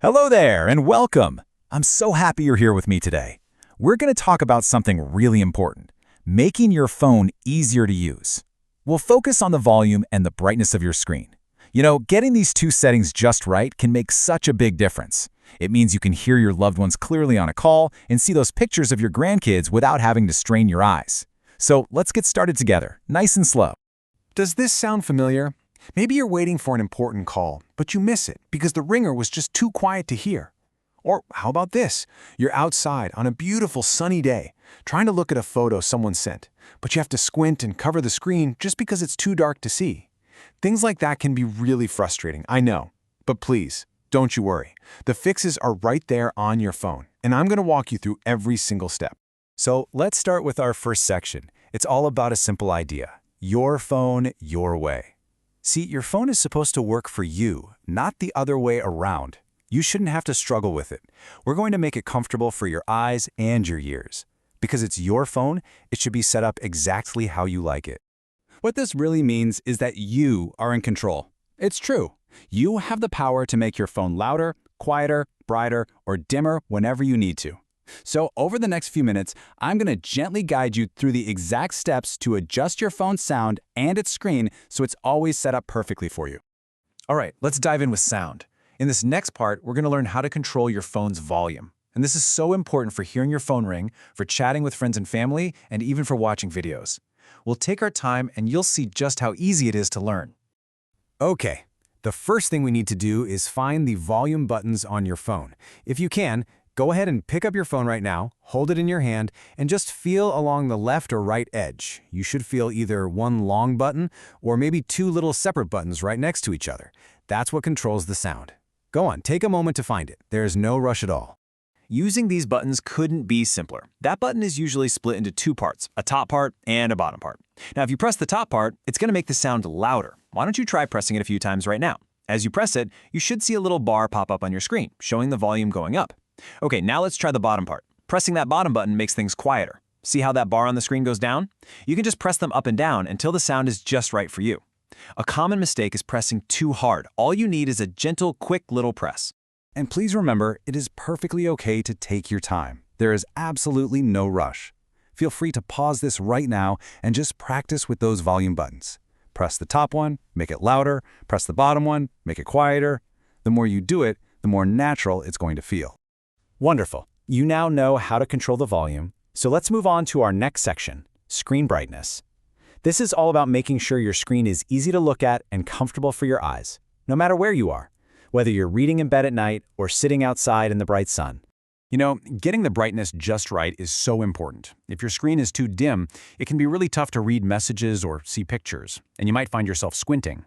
Hello there and welcome. I'm so happy you're here with me today. We're going to talk about something really important, making your phone easier to use. We'll focus on the volume and the brightness of your screen. Getting these two settings just right can make such a big difference. It means you can hear your loved ones clearly on a call and see those pictures of your grandkids without having to strain your eyes. So let's get started together, nice and slow. Does this sound familiar? Maybe you're waiting for an important call, but you miss it because the ringer was just too quiet to hear. Or how about this? You're outside on a beautiful sunny day, trying to look at a photo someone sent, but you have to squint and cover the screen just because it's too dark to see. Things like that can be really frustrating, I know. But please, don't you worry. The fixes are right there on your phone, and I'm going to walk you through every single step. So let's start with our first section. It's all about a simple idea. Your phone, your way. See, your phone is supposed to work for you, not the other way around. You shouldn't have to struggle with it. We're going to make it comfortable for your eyes and your ears. Because it's your phone, it should be set up exactly how you like it. What this really means is that you are in control. It's true. You have the power to make your phone louder, quieter, brighter, or dimmer whenever you need to. So over the next few minutes, I'm going to gently guide you through the exact steps to adjust your phone's sound and its screen so it's always set up perfectly for you. All right, let's dive in with sound. In this next part, we're going to learn how to control your phone's volume. And this is so important for hearing your phone ring, for chatting with friends and family, and even for watching videos. We'll take our time and you'll see just how easy it is to learn. Okay, the first thing we need to do is find the volume buttons on your phone. If you can, go ahead and pick up your phone right now, hold it in your hand, and just feel along the left or right edge. You should feel either one long button or maybe two little separate buttons right next to each other. That's what controls the sound. Go on, take a moment to find it. There's no rush at all. Using these buttons couldn't be simpler. That button is usually split into two parts, a top part and a bottom part. Now, if you press the top part, it's going to make the sound louder. Why don't you try pressing it a few times right now? As you press it, you should see a little bar pop up on your screen, showing the volume going up. Okay, now let's try the bottom part. Pressing that bottom button makes things quieter. See how that bar on the screen goes down? You can just press them up and down until the sound is just right for you. A common mistake is pressing too hard. All you need is a gentle, quick little press. And please remember, it is perfectly okay to take your time. There is absolutely no rush. Feel free to pause this right now and just practice with those volume buttons. Press the top one, make it louder. Press the bottom one, make it quieter. The more you do it, the more natural it's going to feel. Wonderful. You now know how to control the volume, so let's move on to our next section, screen brightness. This is all about making sure your screen is easy to look at and comfortable for your eyes, no matter where you are, whether you're reading in bed at night or sitting outside in the bright sun. Getting the brightness just right is so important. If your screen is too dim, it can be really tough to read messages or see pictures, and you might find yourself squinting.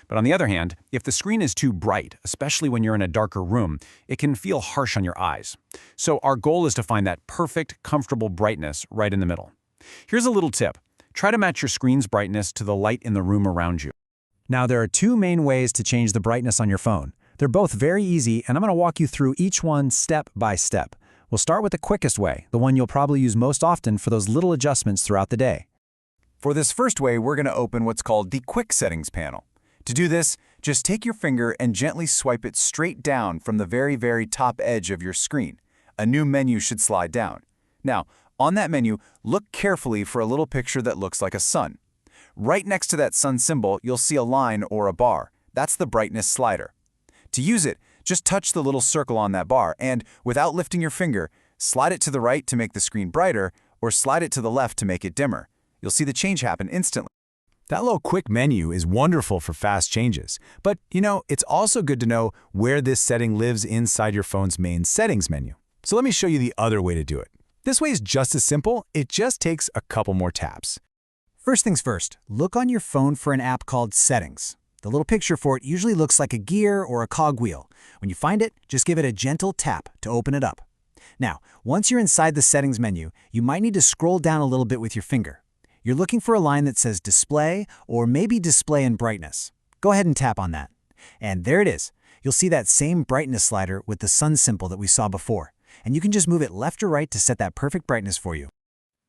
But on the other hand, if the screen is too bright, especially when you're in a darker room, it can feel harsh on your eyes. So our goal is to find that perfect, comfortable brightness right in the middle. Here's a little tip. Try to match your screen's brightness to the light in the room around you. Now, there are two main ways to change the brightness on your phone. They're both very easy, and I'm going to walk you through each one step by step. We'll start with the quickest way, the one you'll probably use most often for those little adjustments throughout the day. For this first way, we're going to open what's called the Quick Settings panel. To do this, just take your finger and gently swipe it straight down from the very, very top edge of your screen. A new menu should slide down. Now, on that menu, look carefully for a little picture that looks like a sun. Right next to that sun symbol, you'll see a line or a bar. That's the brightness slider. To use it, just touch the little circle on that bar and, without lifting your finger, slide it to the right to make the screen brighter or slide it to the left to make it dimmer. You'll see the change happen instantly. That little quick menu is wonderful for fast changes, but it's also good to know where this setting lives inside your phone's main settings menu. So let me show you the other way to do it. This way is just as simple, it just takes a couple more taps. First things first, look on your phone for an app called Settings. The little picture for it usually looks like a gear or a cogwheel. When you find it, just give it a gentle tap to open it up. Now, once you're inside the settings menu, you might need to scroll down a little bit with your finger. You're looking for a line that says Display or maybe Display and Brightness. Go ahead and tap on that. And there it is. You'll see that same brightness slider with the sun symbol that we saw before. And you can just move it left or right to set that perfect brightness for you.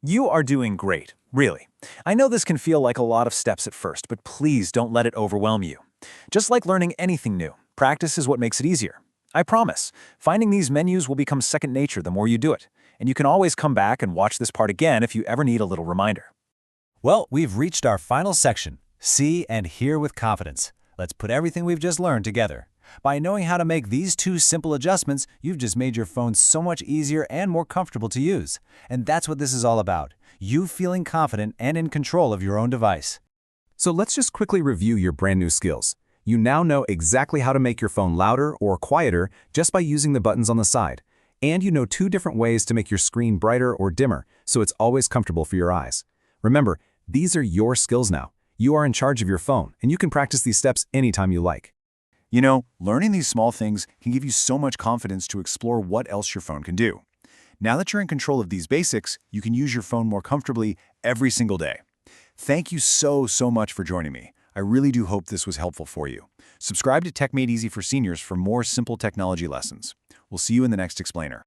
You are doing great, really. I know this can feel like a lot of steps at first, but please don't let it overwhelm you. Just like learning anything new, practice is what makes it easier. I promise, finding these menus will become second nature the more you do it, and you can always come back and watch this part again if you ever need a little reminder. Well, we've reached our final section, see and hear with confidence. Let's put everything we've just learned together. By knowing how to make these two simple adjustments, you've just made your phone so much easier and more comfortable to use. And that's what this is all about, you feeling confident and in control of your own device. So let's just quickly review your brand new skills. You now know exactly how to make your phone louder or quieter just by using the buttons on the side. And you know 2 different ways to make your screen brighter or dimmer, so it's always comfortable for your eyes. Remember, these are your skills now. You are in charge of your phone, and you can practice these steps anytime you like. You know, learning these small things can give you so much confidence to explore what else your phone can do. Now that you're in control of these basics, you can use your phone more comfortably every single day. Thank you so much for joining me. I really do hope this was helpful for you. Subscribe to Tech Made Easy for Seniors for more simple technology lessons. We'll see you in the next explainer.